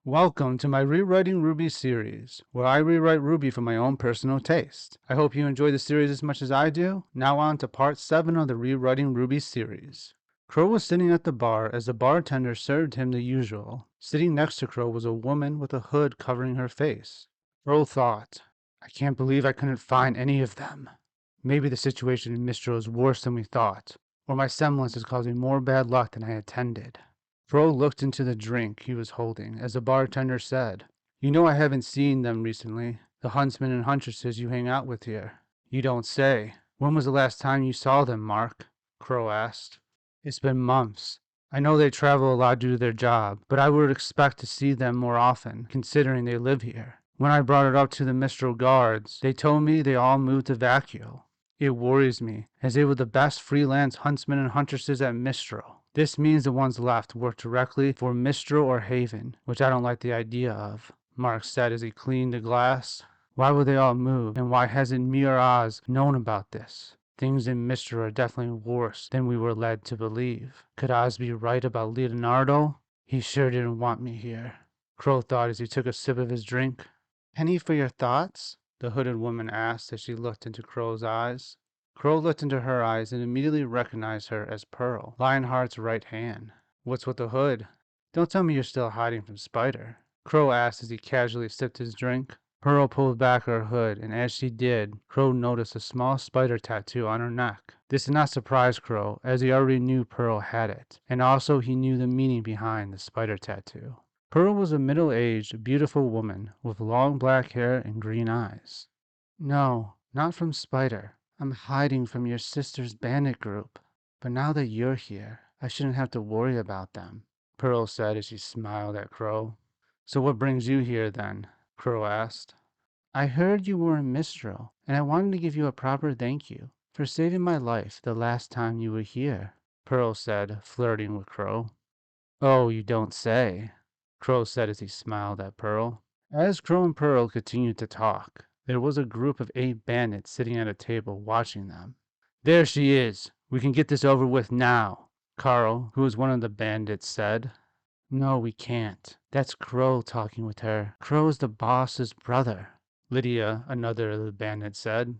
Welcome to my Rewriting RWBY series, where I rewrite RWBY for my own personal taste. I hope you enjoy the series as much as I do. Now on to part 7 of the Rewriting RWBY series. Qrow was sitting at the bar as the bartender served him the usual. Sitting next to Qrow was a woman with a hood covering her face. Qrow thought, I can't believe I couldn't find any of them. Maybe the situation in Mistral is worse than we thought, or my semblance is causing more bad luck than I intended. Qrow looked into the drink he was holding as the bartender said, You know I haven't seen them recently, the huntsmen and huntresses you hang out with here. You don't say. When was the last time you saw them, Mark? Qrow asked. It's been months. I know they travel a lot due to their job, but I would expect to see them more often, considering they live here. When I brought it up to the Mistral guards, they told me they all moved to Vacuo. It worries me, as they were the best freelance huntsmen and huntresses at Mistral. This means the ones left work directly for Mistral or Haven, which I don't like the idea of, Mark said as he cleaned the glass. Why would they all move, and why hasn't me or Oz known about this? Things in Mistral are definitely worse than we were led to believe. Could Oz be right about Leonardo? He sure didn't want me here, Qrow thought as he took a sip of his drink. Penny for your thoughts? The hooded woman asked as she looked into Qrow's eyes. Qrow looked into her eyes and immediately recognized her as Pearl, Lionheart's right hand. What's with the hood? Don't tell me you're still hiding from Spider, Qrow asked as he casually sipped his drink. Pearl pulled back her hood, and as she did, Qrow noticed a small spider tattoo on her neck. This did not surprise Qrow, as he already knew Pearl had it, and also he knew the meaning behind the spider tattoo. Pearl was a middle-aged, beautiful woman with long black hair and green eyes. No, not from Spider. I'm hiding from your sister's bandit group. But now that you're here, I shouldn't have to worry about them, Pearl said as she smiled at Qrow. So what brings you here then? Qrow asked. I heard you were in Mistral, and I wanted to give you a proper thank you for saving my life the last time you were here, Pearl said, flirting with Qrow. Oh, you don't say, Qrow said as he smiled at Pearl. As Qrow and Pearl continued to talk, there was a group of 8 bandits sitting at a table watching them. There she is. We can get this over with now, Carl, who was one of the bandits, said. No, we can't. That's Qrow talking with her. Qrow's the boss's brother, Lydia, another of the bandits, said.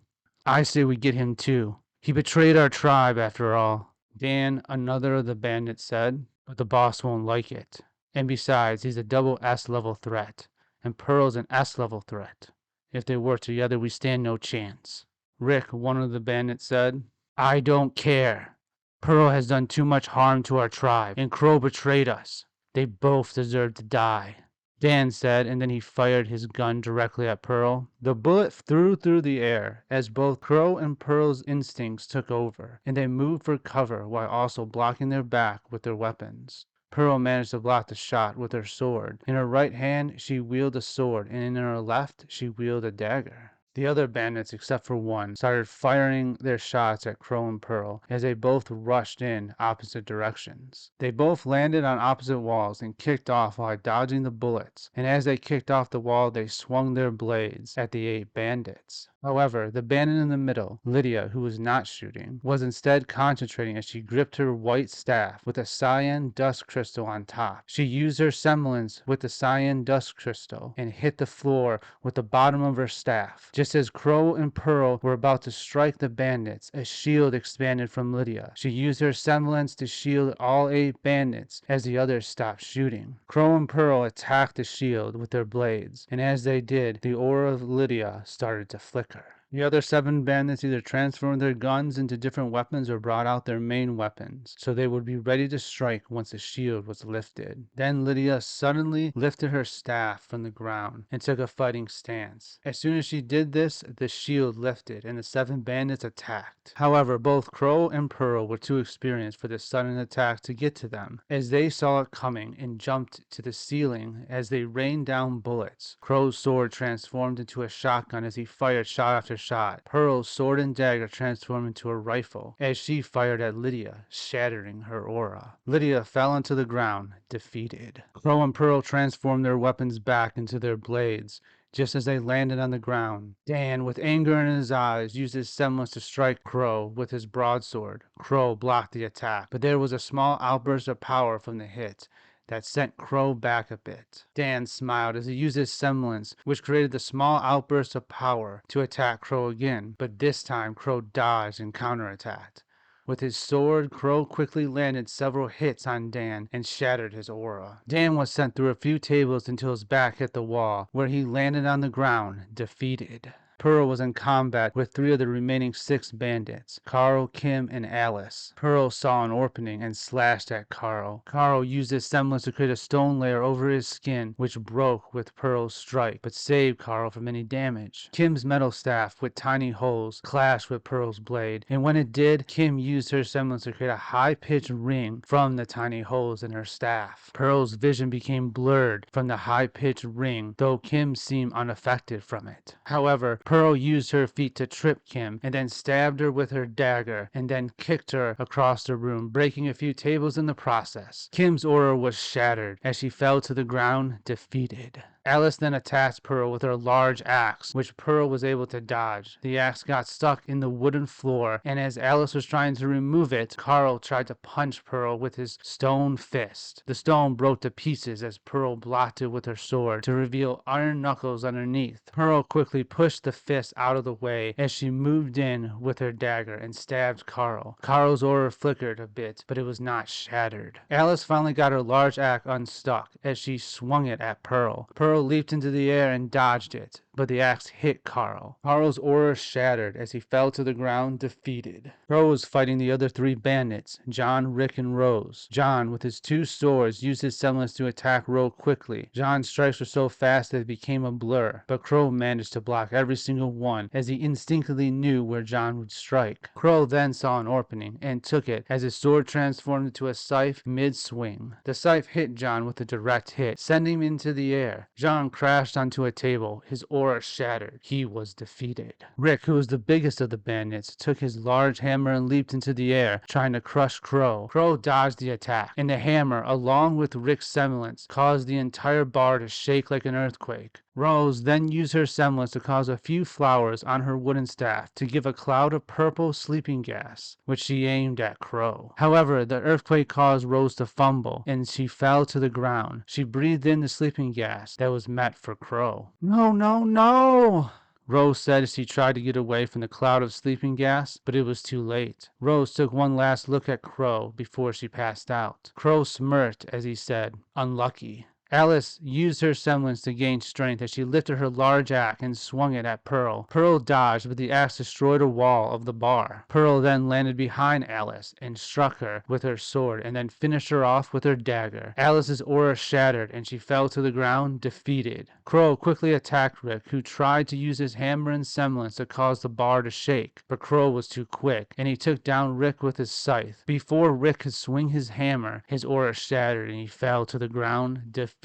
I say we get him too. He betrayed our tribe after all, Dan, another of the bandits, said. But the boss won't like it. And besides, he's a double S-level threat, and Pearl's an S-level threat. If they work together, we stand no chance. Rick, one of the bandits, said. I don't care. Pearl has done too much harm to our tribe, and Qrow betrayed us. They both deserve to die, Dan said, and then he fired his gun directly at Pearl. The bullet flew through the air as both Qrow and Pearl's instincts took over, and they moved for cover while also blocking their back with their weapons. Pearl managed to block the shot with her sword. In her right hand, she wielded a sword, and in her left, she wielded a dagger. The other bandits, except for one, started firing their shots at Qrow and Pearl as they both rushed in opposite directions. They both landed on opposite walls and kicked off while dodging the bullets, and as they kicked off the wall, they swung their blades at the 8 bandits. However, the bandit in the middle, Lydia, who was not shooting, was instead concentrating as she gripped her white staff with a cyan dust crystal on top. She used her semblance with the cyan dust crystal and hit the floor with the bottom of her staff. Just as Qrow and Pearl were about to strike the bandits, a shield expanded from Lydia. She used her semblance to shield all 8 bandits as the others stopped shooting. Qrow and Pearl attacked the shield with their blades, and as they did, the aura of Lydia started to flicker. The other 7 bandits either transformed their guns into different weapons or brought out their main weapons, so they would be ready to strike once the shield was lifted. Then Lydia suddenly lifted her staff from the ground and took a fighting stance. As soon as she did this, the shield lifted and the 7 bandits attacked. However, both Qrow and Pearl were too experienced for this sudden attack to get to them, as they saw it coming and jumped to the ceiling as they rained down bullets. Qrow's sword transformed into a shotgun as he fired shot after shot. Pearl's sword and dagger transformed into a rifle as she fired at Lydia, shattering her aura. Lydia fell onto the ground, defeated. Qrow and Pearl transformed their weapons back into their blades. Just as they landed on the ground, Dan, with anger in his eyes, used his semblance to strike Qrow with his broadsword. Qrow blocked the attack, but there was a small outburst of power from the hit. that sent Qrow back a bit. Dan smiled as he used his semblance, which created the small outburst of power, to attack Qrow again, but this time Qrow dodged and counterattacked. With his sword, Qrow quickly landed several hits on Dan and shattered his aura. Dan was sent through a few tables until his back hit the wall, where he landed on the ground, defeated. Pearl was in combat with 3 of the remaining 6 bandits, Carl, Kim, and Alice. Pearl saw an opening and slashed at Carl. Carl used his semblance to create a stone layer over his skin, which broke with Pearl's strike, but saved Carl from any damage. Kim's metal staff with tiny holes clashed with Pearl's blade, and when it did, Kim used her semblance to create a high-pitched ring from the tiny holes in her staff. Pearl's vision became blurred from the high-pitched ring, though Kim seemed unaffected from it. However, Pearl used her feet to trip Kim and then stabbed her with her dagger and then kicked her across the room, breaking a few tables in the process. Kim's aura was shattered as she fell to the ground, defeated. Alice then attacked Pearl with her large axe, which Pearl was able to dodge. The axe got stuck in the wooden floor, and as Alice was trying to remove it, Carl tried to punch Pearl with his stone fist. The stone broke to pieces as Pearl blocked it with her sword to reveal iron knuckles underneath. Pearl quickly pushed the fist out of the way as she moved in with her dagger and stabbed Carl. Carl's aura flickered a bit, but it was not shattered. Alice finally got her large axe unstuck as she swung it at Pearl. Pearl leaped into the air and dodged it, but the axe hit Carl. Carl's aura shattered as he fell to the ground, defeated. Qrow was fighting the other 3 bandits, John, Rick, and Rose. John, with his 2 swords, used his semblance to attack Qrow quickly. John's strikes were so fast that it became a blur, but Qrow managed to block every single one as he instinctively knew where John would strike. Qrow then saw an opening and took it as his sword transformed into a scythe mid-swing. The scythe hit John with a direct hit, sending him into the air. John crashed onto a table, his aura shattered. He was defeated. Rick, who was the biggest of the bandits, took his large hammer and leaped into the air, trying to crush Qrow. Qrow dodged the attack, and the hammer, along with Rick's semblance, caused the entire bar to shake like an earthquake. Rose then used her semblance to cause a few flowers on her wooden staff to give a cloud of purple sleeping gas, which she aimed at Qrow. However, the earthquake caused Rose to fumble, and she fell to the ground. She breathed in the sleeping gas that was meant for Qrow. "No, no, no!" Rose said as she tried to get away from the cloud of sleeping gas, but it was too late. Rose took one last look at Qrow before she passed out. Qrow smirked as he said, "Unlucky." Alice used her semblance to gain strength as she lifted her large axe and swung it at Pearl. Pearl dodged, but the axe destroyed a wall of the bar. Pearl then landed behind Alice and struck her with her sword and then finished her off with her dagger. Alice's aura shattered and she fell to the ground, defeated. Qrow quickly attacked Rick, who tried to use his hammer and semblance to cause the bar to shake, but Qrow was too quick, and he took down Rick with his scythe. Before Rick could swing his hammer, his aura shattered and he fell to the ground, defeated.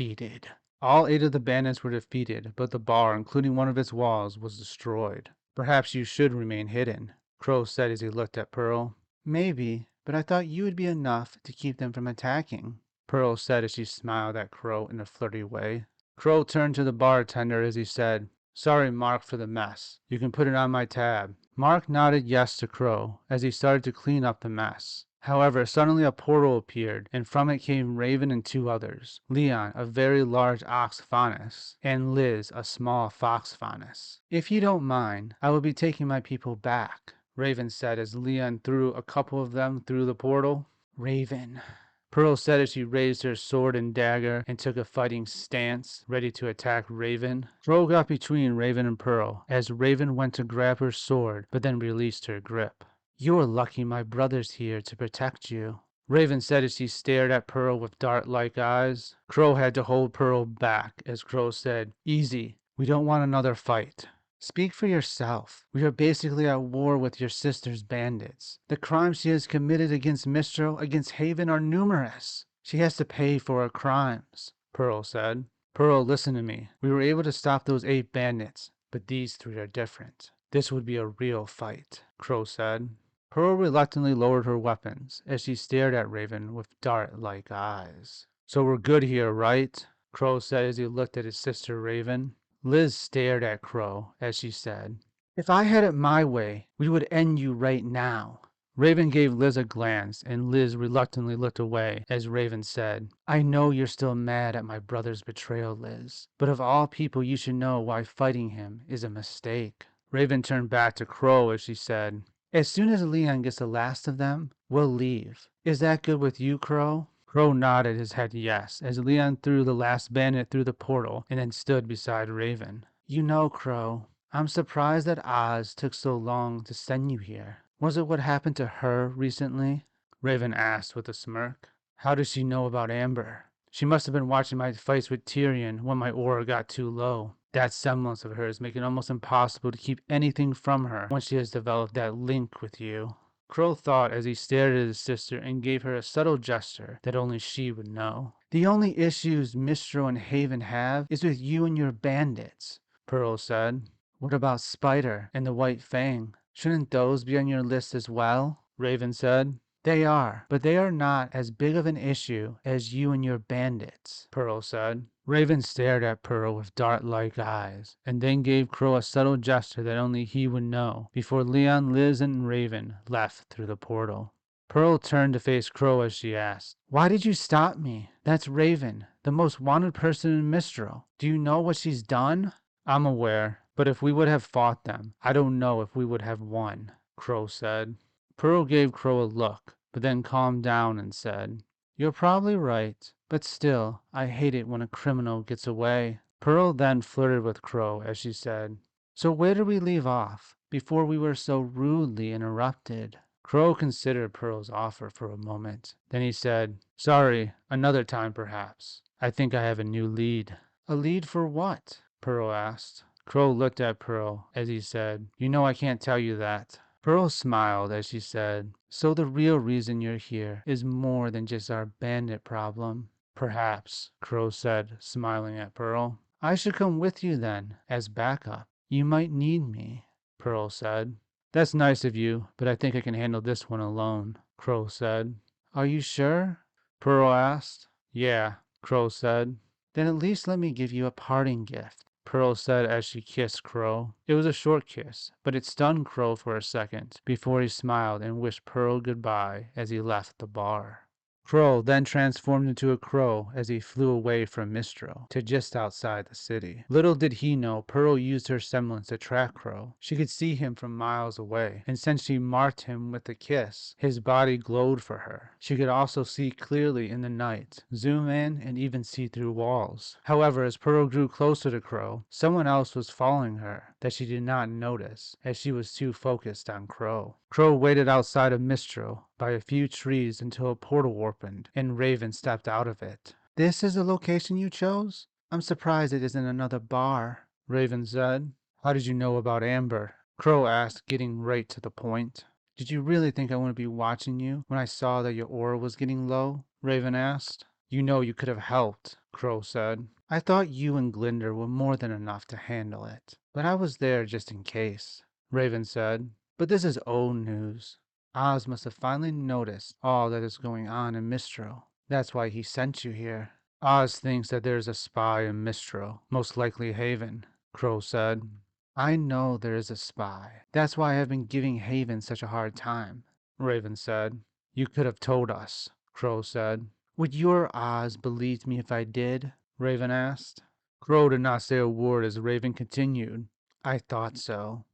All 8 of the bandits were defeated, but the bar, including one of its walls, was destroyed. "Perhaps you should remain hidden," Qrow said as he looked at Pearl. "Maybe, but I thought you would be enough to keep them from attacking," Pearl said as she smiled at Qrow in a flirty way. Qrow turned to the bartender as he said, "Sorry, Mark, for the mess. You can put it on my tab." Mark nodded yes to Qrow as he started to clean up the mess. However, suddenly a portal appeared, and from it came Raven and 2 others, Leon, a very large ox faunus, and Liz, a small fox faunus. "If you don't mind, I will be taking my people back," Raven said as Leon threw a couple of them through the portal. "Raven," Pearl said as she raised her sword and dagger and took a fighting stance, ready to attack Raven. Qrow got between Raven and Pearl as Raven went to grab her sword, but then released her grip. "You're lucky my brother's here to protect you," Raven said as she stared at Pearl with dart-like eyes. Qrow had to hold Pearl back as Qrow said, "Easy, we don't want another fight." "Speak for yourself. We are basically at war with your sister's bandits. The crimes she has committed against Mistral, against Haven, are numerous. She has to pay for her crimes," Pearl said. "Pearl, listen to me. We were able to stop those 8 bandits, but these 3 are different. This would be a real fight," Qrow said. Pearl reluctantly lowered her weapons as she stared at Raven with dart-like eyes. "So we're good here, right?" Qrow said as he looked at his sister Raven. Liz stared at Qrow as she said, "If I had it my way, we would end you right now." Raven gave Liz a glance, and Liz reluctantly looked away as Raven said, I know you're still mad at my brother's betrayal, Liz, but of all people you should know why fighting him is a mistake. Raven turned back to Qrow as she said, as soon as Leon gets the last of them, we'll leave. Is that good with you, Qrow? Qrow nodded his head yes, as Leon threw the last bandit through the portal and then stood beside Raven. You know, Qrow, I'm surprised that Oz took so long to send you here. Was it what happened to her recently? Raven asked with a smirk. How does she know about Amber? She must have been watching my fights with Tyrion when my aura got too low. That semblance of hers make it almost impossible to keep anything from her once she has developed that link with you. Qrow thought as he stared at his sister and gave her a subtle gesture that only she would know. The only issues Mistral and Haven have is with you and your bandits, Pearl said. What about Spider and the White Fang? Shouldn't those be on your list as well? Raven said. They are, but they are not as big of an issue as you and your bandits, Pearl said. Raven stared at Pearl with dart-like eyes, and then gave Qrow a subtle gesture that only he would know, before Leon, Liz, and Raven left through the portal. Pearl turned to face Qrow as she asked, Why did you stop me? That's Raven, the most wanted person in Mistral. Do you know what she's done? I'm aware, but if we would have fought them, I don't know if we would have won, Qrow said. Pearl gave Qrow a look, but then calmed down and said, You're probably right, but still, I hate it when a criminal gets away. Pearl then flirted with Qrow as she said, So where did we leave off, before we were so rudely interrupted? Qrow considered Pearl's offer for a moment. Then he said, Sorry, another time perhaps. I think I have a new lead. A lead for what? Pearl asked. Qrow looked at Pearl as he said, You know I can't tell you that. Pearl smiled as she said, So the real reason you're here is more than just our bandit problem. Perhaps, Qrow said, smiling at Pearl. I should come with you then, as backup. You might need me, Pearl said. That's nice of you, but I think I can handle this one alone, Qrow said. Are you sure? Pearl asked. Yeah, Qrow said. Then at least let me give you a parting gift, Pearl said as she kissed Qrow. It was a short kiss, but it stunned Qrow for a second before he smiled and wished Pearl goodbye as he left the bar. Qrow then transformed into a crow as he flew away from Mistral to just outside the city. Little did he know Pearl used her semblance to track Qrow. She could see him from miles away, and since she marked him with a kiss, his body glowed for her. She could also see clearly in the night, zoom in, and even see through walls. However, as Pearl grew closer to Qrow, someone else was following her that she did not notice, as she was too focused on Qrow. Qrow waited outside of Mistral by a few trees until a portal opened, and Raven stepped out of it. This is the location you chose? I'm surprised it isn't another bar, Raven said. How did you know about Amber? Qrow asked, getting right to the point. Did you really think I wouldn't be watching you when I saw that your aura was getting low? Raven asked. You know you could have helped, Qrow said. I thought you and Glinder were more than enough to handle it, but I was there just in case, Raven said. But this is old news. Oz must have finally noticed all that is going on in Mistral. That's why he sent you here. Oz thinks that there's a spy in Mistral, most likely Haven, Qrow said. I know there is a spy. That's why I have been giving Haven such a hard time, Raven said. You could have told us, Qrow said. Would your Oz believe me if I did? Raven asked. Qrow did not say a word as Raven continued. I thought so.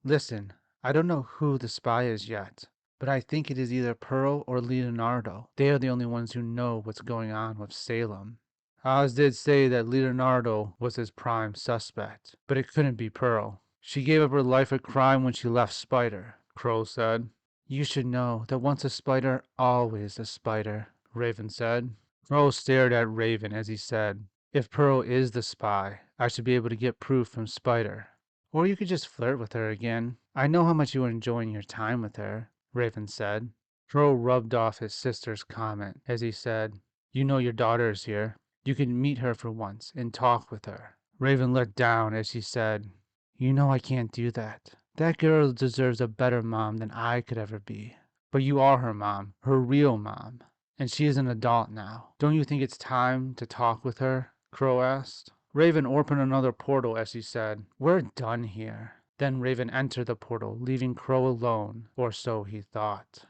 Listen, I don't know who the spy is yet, but I think it is either Pearl or Leonardo. They are the only ones who know what's going on with Salem. Oz did say that Leonardo was his prime suspect, but it couldn't be Pearl. She gave up her life of crime when she left Spider, Qrow said. You should know that once a spider, always a spider, Raven said. Qrow stared at Raven as he said, If Pearl is the spy, I should be able to get proof from Spider. Or you could just flirt with her again. I know how much you are enjoying your time with her, Raven said. Qrow rubbed off his sister's comment as he said, You know your daughter is here. You can meet her for once and talk with her. Raven looked down as he said, You know I can't do that. That girl deserves a better mom than I could ever be. But you are her mom, her real mom. And she is an adult now. Don't you think it's time to talk with her? Qrow asked. Raven opened another portal as he said, We're done here. Then Raven entered the portal, leaving Qrow alone, or so he thought.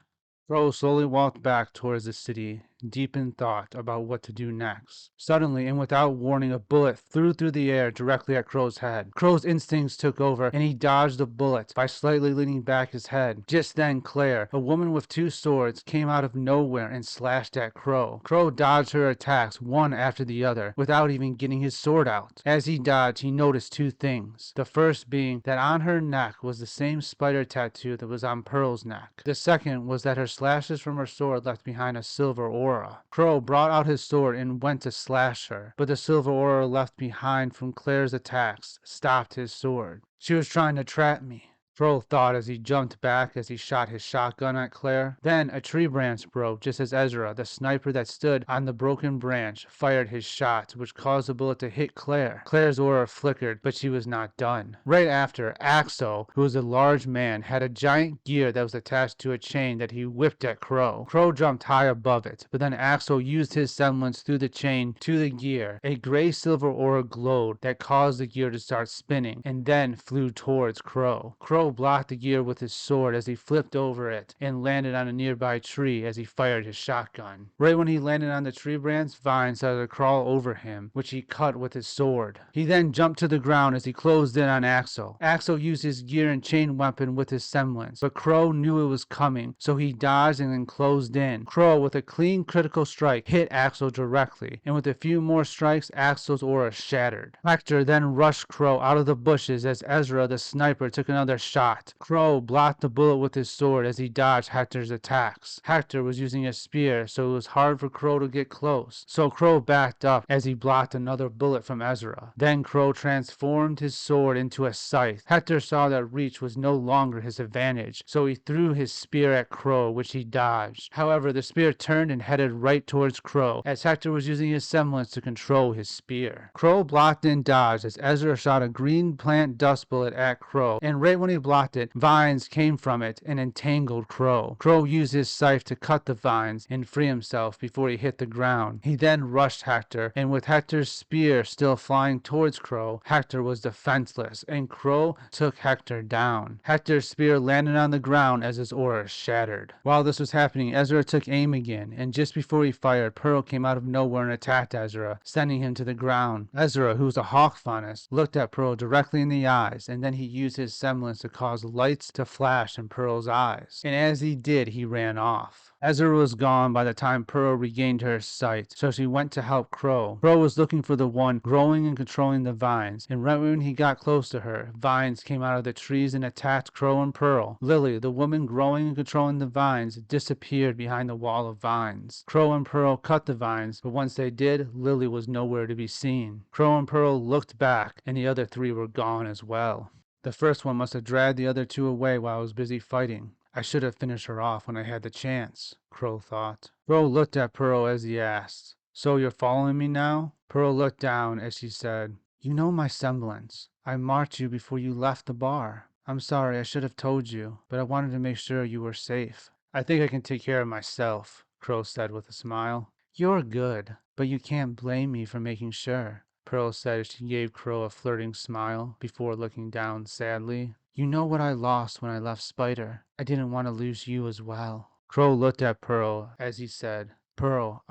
Qrow slowly walked back towards the city, deep in thought about what to do next. Suddenly, and without warning, a bullet flew through the air directly at Qrow's head. Qrow's instincts took over, and he dodged the bullet by slightly leaning back his head. Just then, Claire, a woman with two swords, came out of nowhere and slashed at Qrow. Qrow dodged her attacks one after the other, without even getting his sword out. As he dodged, he noticed two things. The first being that on her neck was the same spider tattoo that was on Pearl's neck. The second was that her slashes from her sword left behind a silver aura. Qrow brought out his sword and went to slash her, but the silver aura left behind from Claire's attacks stopped his sword. She was trying to trap me, Qrow thought as he jumped back as he shot his shotgun at Claire. Then a tree branch broke just as Ezra, the sniper that stood on the broken branch, fired his shot, which caused the bullet to hit Claire. Claire's aura flickered, but she was not done. Right after, Axel, who was a large man, had a giant gear that was attached to a chain that he whipped at Qrow. Qrow jumped high above it, but then Axel used his semblance through the chain to the gear. A gray-silver aura glowed that caused the gear to start spinning, and then flew towards Qrow. Qrow blocked the gear with his sword as he flipped over it and landed on a nearby tree as he fired his shotgun. Right when he landed on the tree branch, Vine started to crawl over him, which he cut with his sword. He then jumped to the ground as he closed in on Axel. Axel used his gear and chain weapon with his semblance, but Qrow knew it was coming, so he dodged and then closed in. Qrow, with a clean critical strike, hit Axel directly, and with a few more strikes, Axel's aura shattered. Hector then rushed Qrow out of the bushes as Ezra, the sniper, took another shot. Qrow blocked the bullet with his sword as he dodged Hector's attacks. Hector was using a spear, so it was hard for Qrow to get close. So Qrow backed up as he blocked another bullet from Ezra. Then Qrow transformed his sword into a scythe. Hector saw that reach was no longer his advantage, so he threw his spear at Qrow, which he dodged. However, the spear turned and headed right towards Qrow, as Hector was using his semblance to control his spear. Qrow blocked and dodged as Ezra shot a green plant dust bullet at Qrow, and right when he blocked it, vines came from it and entangled Qrow. Qrow used his scythe to cut the vines and free himself before he hit the ground. He then rushed Hector, and with Hector's spear still flying towards Qrow, Hector was defenseless, and Qrow took Hector down. Hector's spear landed on the ground as his aura shattered. While this was happening, Ezra took aim again, and just before he fired, Pearl came out of nowhere and attacked Ezra, sending him to the ground. Ezra, who was a hawk faunus, looked at Pearl directly in the eyes, and then he used his semblance to cause lights to flash in Pearl's eyes. And as he did, he ran off. Ezra was gone by the time Pearl regained her sight, so she went to help Qrow. Qrow was looking for the one growing and controlling the vines, and right when he got close to her, vines came out of the trees and attacked Qrow and Pearl. Lily, the woman growing and controlling the vines, disappeared behind the wall of vines. Qrow and Pearl cut the vines, but once they did, Lily was nowhere to be seen. Qrow and Pearl looked back, and the other three were gone as well. The first one must have dragged the other two away while I was busy fighting. I should have finished her off when I had the chance, Qrow thought. Qrow looked at Pearl as he asked, "So you're following me now?" Pearl looked down as she said, "You know my semblance. I marked you before you left the bar. I'm sorry, I should have told you, but I wanted to make sure you were safe." "I think I can take care of myself," Qrow said with a smile. "You're good, but you can't blame me for making sure," Pearl said as she gave Qrow a flirting smile before looking down sadly. "You know what I lost when I left Spider. I didn't want to lose you as well." Qrow looked at Pearl as he said, "Pearl,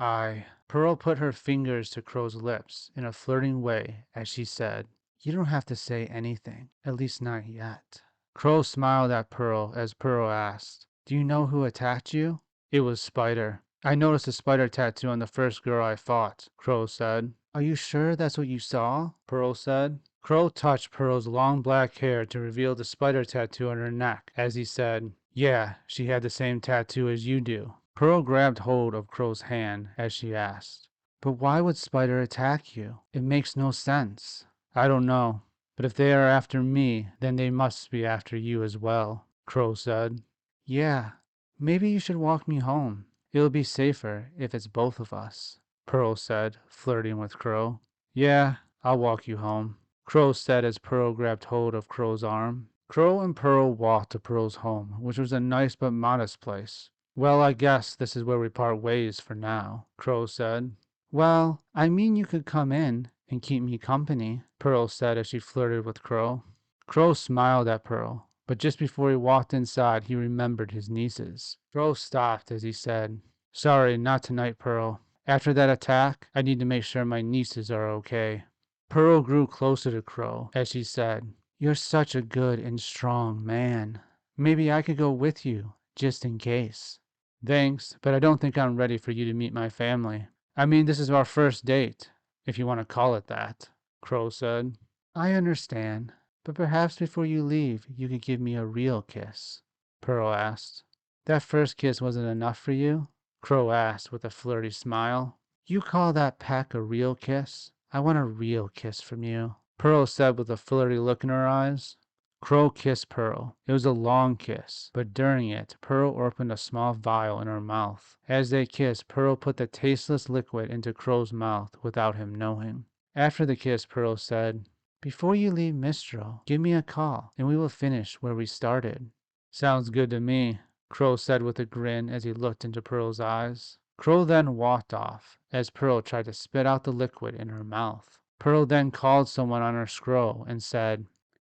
Pearl put her fingers to Qrow's lips in a flirting way as she said, "You don't have to say anything, at least not yet." Qrow smiled at Pearl as Pearl asked, "Do you know who attacked you?" "It was Spider. I noticed a spider tattoo on the first girl I fought," Qrow said. "Are you sure that's what you saw?" Pearl said. Qrow touched Pearl's long black hair to reveal the spider tattoo on her neck as he said, "Yeah, she had the same tattoo as you do." Pearl grabbed hold of Qrow's hand as she asked, "But why would Spider attack you? It makes no sense." "I don't know, but if they are after me, then they must be after you as well," Qrow said. "Yeah, maybe you should walk me home. It'll be safer if it's both of us," Pearl said, flirting with Qrow. "Yeah, I'll walk you home," Qrow said as Pearl grabbed hold of Qrow's arm. Qrow and Pearl walked to Pearl's home, which was a nice but modest place. "Well, I guess this is where we part ways for now," Qrow said. "Well, I mean you could come in and keep me company," Pearl said as she flirted with Qrow. Qrow smiled at Pearl, but just before he walked inside, he remembered his nieces. Qrow stopped as he said, "Sorry, not tonight, Pearl. After that attack, I need to make sure my nieces are okay." Pearl grew closer to Qrow as she said, "You're such a good and strong man. Maybe I could go with you, just in case." "Thanks, but I don't think I'm ready for you to meet my family. I mean, this is our first date, if you want to call it that," Qrow said. "I understand, but perhaps before you leave, you could give me a real kiss," Pearl asked. "That first kiss wasn't enough for you?" Qrow asked with a flirty smile. "You call that peck a real kiss? I want a real kiss from you," Pearl said with a flirty look in her eyes. Qrow kissed Pearl. It was a long kiss, but during it, Pearl opened a small vial in her mouth. As they kissed, Pearl put the tasteless liquid into Qrow's mouth without him knowing. After the kiss, Pearl said, "Before you leave Mistral, give me a call, and we will finish where we started." "Sounds good to me," Qrow said with a grin as he looked into Pearl's eyes. Qrow then walked off, as Pearl tried to spit out the liquid in her mouth. Pearl then called someone on her scroll and said,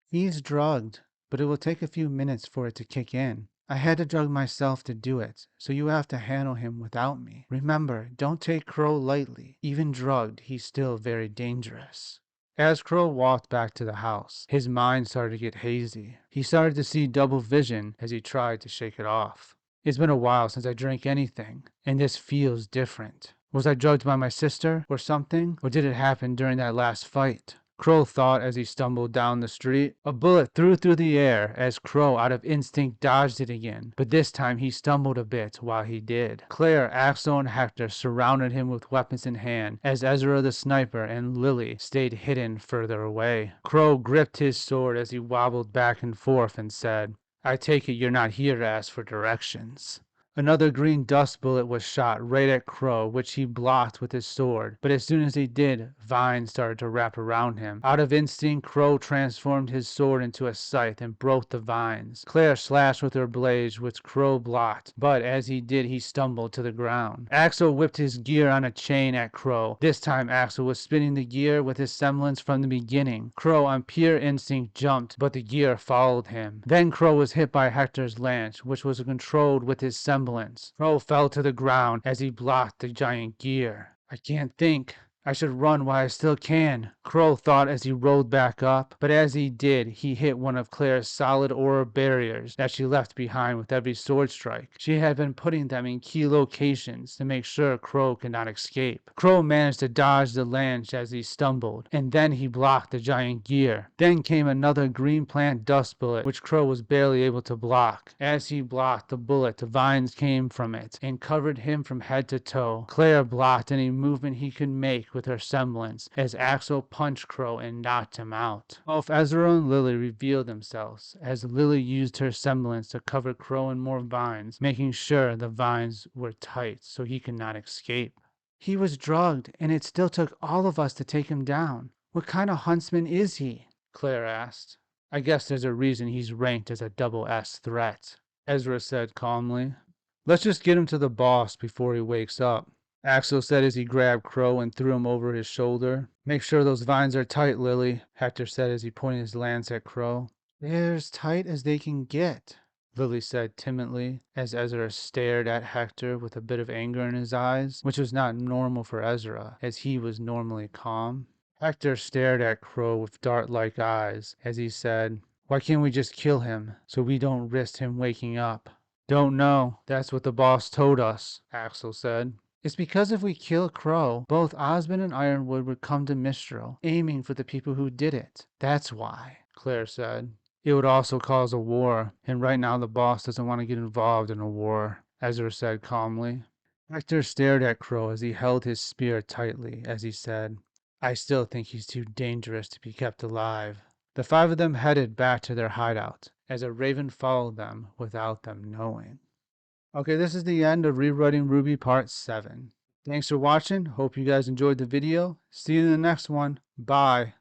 "He's drugged, but it will take a few minutes for it to kick in. I had to drug myself to do it, so you have to handle him without me. Remember, don't take Qrow lightly. Even drugged, he's still very dangerous." As Qrow walked back to the house, his mind started to get hazy. He started to see double vision as he tried to shake it off. "It's been a while since I drank anything, and this feels different. Was I drugged by my sister or something? Or did it happen during that last fight?" Qrow thought as he stumbled down the street. A bullet flew through the air as Qrow, out of instinct, dodged it again, but this time he stumbled a bit while he did. Claire, Axel, and Hector surrounded him with weapons in hand as Ezra the sniper and Lily stayed hidden further away. Qrow gripped his sword as he wobbled back and forth and said, "I take it you're not here to ask for directions." Another green dust bullet was shot right at Qrow, which he blocked with his sword, but as soon as he did, vines started to wrap around him. Out of instinct, Qrow transformed his sword into a scythe and broke the vines. Claire slashed with her blade, which Qrow blocked, but as he did, he stumbled to the ground. Axel whipped his gear on a chain at Qrow. This time, Axel was spinning the gear with his semblance from the beginning. Qrow, on pure instinct, jumped, but the gear followed him. Then Qrow was hit by Hector's lance, which was controlled with his semblance. Qrow fell to the ground as he blocked the giant gear. "I can't think. I should run while I still can," Qrow thought as he rolled back up, but as he did, he hit one of Claire's solid aura barriers that she left behind with every sword strike. She had been putting them in key locations to make sure Qrow could not escape. Qrow managed to dodge the lance as he stumbled, and then he blocked the giant gear. Then came another green plant dust bullet, which Qrow was barely able to block. As he blocked the bullet, the vines came from it and covered him from head to toe. Claire blocked any movement he could make with her semblance as Axel punched Qrow and knocked him out. Both Ezra and Lily revealed themselves as Lily used her semblance to cover Qrow in more vines, making sure the vines were tight so he could not escape. "He was drugged, and it still took all of us to take him down. What kind of huntsman is he?" Claire asked. "I guess there's a reason he's ranked as a double S threat," Ezra said calmly. "Let's just get him to the boss before he wakes up," Axel said as he grabbed Qrow and threw him over his shoulder. "Make sure those vines are tight, Lily," Hector said as he pointed his lance at Qrow. "They're as tight as they can get," Lily said timidly as Ezra stared at Hector with a bit of anger in his eyes, which was not normal for Ezra, as he was normally calm. Hector stared at Qrow with dart-like eyes as he said, "Why can't we just kill him so we don't risk him waking up?" "Don't know. That's what the boss told us," Axel said. "It's because if we kill Qrow, both Osmond and Ironwood would come to Mistral, aiming for the people who did it. That's why," Claire said. "It would also cause a war, and right now the boss doesn't want to get involved in a war," Ezra said calmly. Hector stared at Qrow as he held his spear tightly as he said, "I still think he's too dangerous to be kept alive." The five of them headed back to their hideout as a raven followed them without them knowing. Okay, this is the end of Rewriting RWBY Part 7. Thanks for watching. Hope you guys enjoyed the video. See you in the next one. Bye.